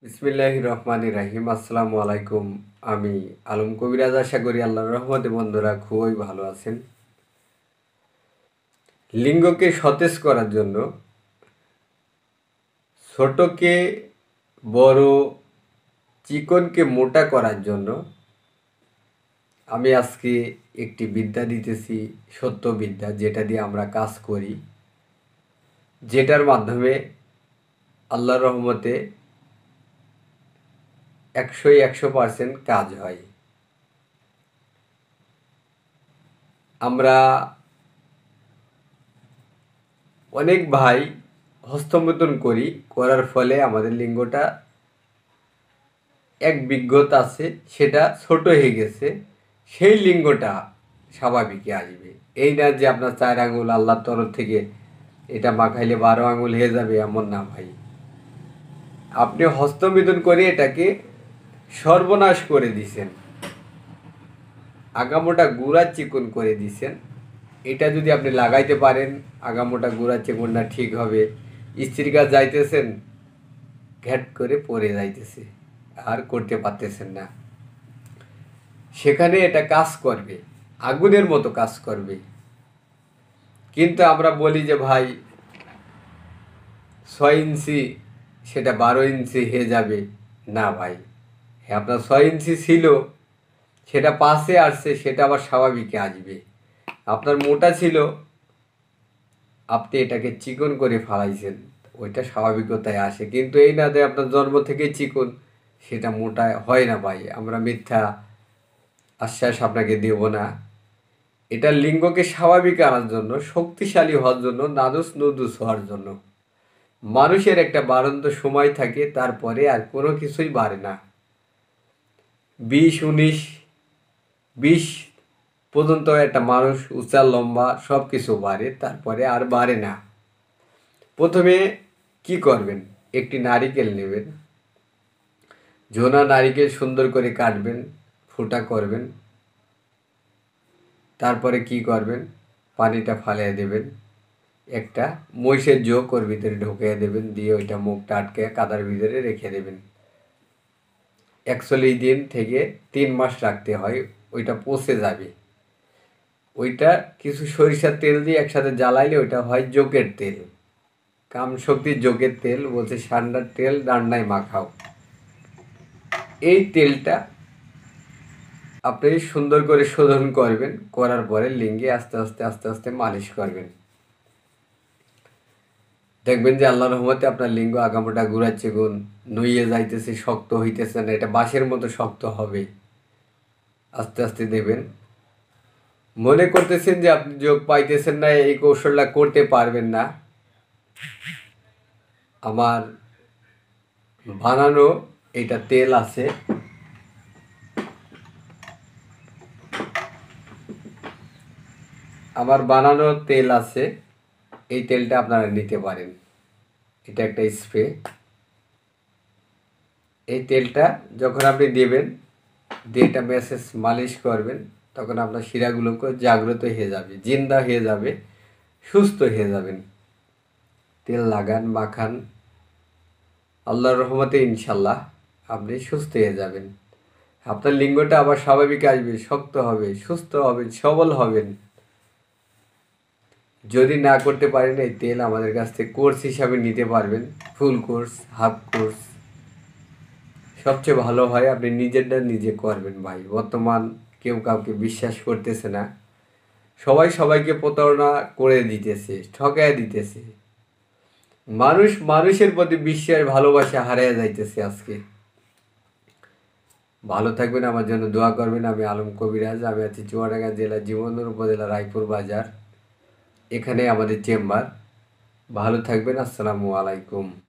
বিসমিল্লাহির রহমানির রহিম। আসসালামু আলাইকুম। আমি আলম কবিরাজ। আশা করি আল্লাহর রহমতে বন্ধুরা খুবই ভালো আছেন। লিঙ্গকে সতেজ করার জন্য, ছোটকে বড়, চিকনকে মোটা করার জন্য আমি আজকে একটি বিদ্যা দিতেছি, সত্য বিদ্যা, যেটা দিয়ে আমরা কাজ করি, যেটার মাধ্যমে আল্লাহর রহমতে 100% কাজ হয়। আমরা অনেক ভাই হস্তমৈথুন করার ফলে আমাদের লিঙ্গটা এক বিজ্ঞতা আছে, সেটা ছোট হয়ে গেছে। সেই লিঙ্গটা স্বাভাবিকে আসবে। এই না যে আপনার 4 আঙুল আল্লাহর তরফ থেকে এটা মাখাইলে 12 আঙুল হয়ে যাবে, এমন না ভাই। আপনি হস্তমৈথুন করে এটাকে সর্বনাশ করে দিছেন, আগামোটা গুড়া চিকন করে দিছেন। এটা যদি আপনি লাগাইতে পারেন, আগামোটা গুড়া চিকনটা ঠিক হবে। স্ত্রীর কাছে যাইতেছেন, ঘ্যাট করে পড়ে যাইতেছে, আর করতে পারতেছেন না। সেখানে এটা কাজ করবে, আগুনের মতো কাজ করবে। কিন্তু আমরা বলি যে ভাই 6 ইঞ্চি সেটা 12 ইঞ্চি হয়ে যাবে। না ভাই, হ্যাঁ, আপনার 6 ইঞ্চি ছিল, সেটা 5-এ আসছে, সেটা আবার স্বাভাবিকে আসবে। আপনার মোটা ছিল, আপনি এটাকে চিকন করে ফালাইছেন, ওইটা স্বাভাবিকতায় আসে। কিন্তু এই না যে আপনার জন্ম থেকেই চিকন, সেটা মোটা হয় না ভাই। আমরা মিথ্যা আশ্বাস আপনাকে দেব না। এটা লিঙ্গকে স্বাভাবিক আনার জন্য, শক্তিশালী হওয়ার জন্য, নাদুস নুদুস হওয়ার জন্য। মানুষের একটা বাড়ন্ত সময় থাকে, তারপরে আর কোনো কিছুই বাড়ে না। 20, 19, 20 পর্যন্ত একটা মানুষ উঁচা লম্বা সব কিছু বাড়ে, তারপরে আর বাড়ে না। প্রথমে কি করবেন? একটি নারিকেল নেবেন, ঝোনা নারিকেল সুন্দর করে কাটবেন, ফুটা করবেন। তারপরে কি করবেন? পানিটা ফালিয়ে দেবেন, একটা মহিষের জোক ওর ভিতরে ঢুকিয়ে দেবেন, দিয়ে ওইটা মুখটা আটকে কাদার ভিতরে রেখে দেবেন। 41 দিন থেকে 3 মাস রাখতে হয়, ওইটা পচে যাবে। ওইটা কিছু সরিষার তেল দিয়ে একসাথে জ্বালাইলে ওইটা হয় যোগের তেল। কামশক্তির যোগের তেল বলছে, সান্ডার তেল ডান্ডায় মাখাও। এই তেলটা আপনি সুন্দর করে শোধন করবেন, করার পরে লিঙ্গে আস্তে আস্তে আস্তে আস্তে মালিশ করবেন। দেখবেন যে আল্লাহর রহমতে আপনার লিঙ্গ আগামোটা ঘুরাচ্ছে, গুণ নুইয়ে যাইতেছে, শক্ত হইতেছে না, এটা বাঁশের মতো শক্ত হবে। আস্তে আস্তে দেবেন। মনে করতেছেন যে আপনি যোগ পাইতেছেন না, এই কৌশলটা করতে পারবেন না, আমার বানানো এটা তেল আছে, আমার বানানো তেল আছে, এই তেলটা আপনারা নিতে পারেন। এটা একটা স্প্রে। এই তেলটা যখন আপনি দেবেন, দিয়ে এটা মেসেজ মালিশ করবেন, তখন আপনার শিরাগুলোকে জাগ্রত হয়ে যাবে, জিন্দা হয়ে যাবে, সুস্থ হয়ে যাবেন। তেল লাগান, মাখান, আল্লাহর রহমতে ইনশাল্লাহ আপনি সুস্থ হয়ে যাবেন। আপনার লিঙ্গটা আবার স্বাভাবিক আসবে, শক্ত হবে, সুস্থ হবেন, সবল হবেন। যদি না করতে পারেন, এই তেল আমাদের কাছ থেকে কোর্স হিসাবে নিতে পারবেন, ফুল কোর্স, হাফ কোর্স। সবচেয়ে ভালো হয় আপনি নিজেরটা নিজে করবেন ভাই। বর্তমান কেউ কাউকে বিশ্বাস করতেছে না, সবাই সবাইকে প্রতারণা করে দিতেছে, ঠকায় দিতেছে। মানুষ মানুষের প্রতি বিশ্বাস ভালোবাসা হারিয়ে যাইতেছে আজকে। ভালো থাকবেন, আমার জন্য দোয়া করবেন। আমি আলম কবিরাজ, আমি আছি চুয়াডাঙ্গা জেলা, জীবননগর উপজেলা, রায়পুর বাজার। এখানে আমাদের চেম্বার। ভালো থাকবেন। আসসালামু আলাইকুম।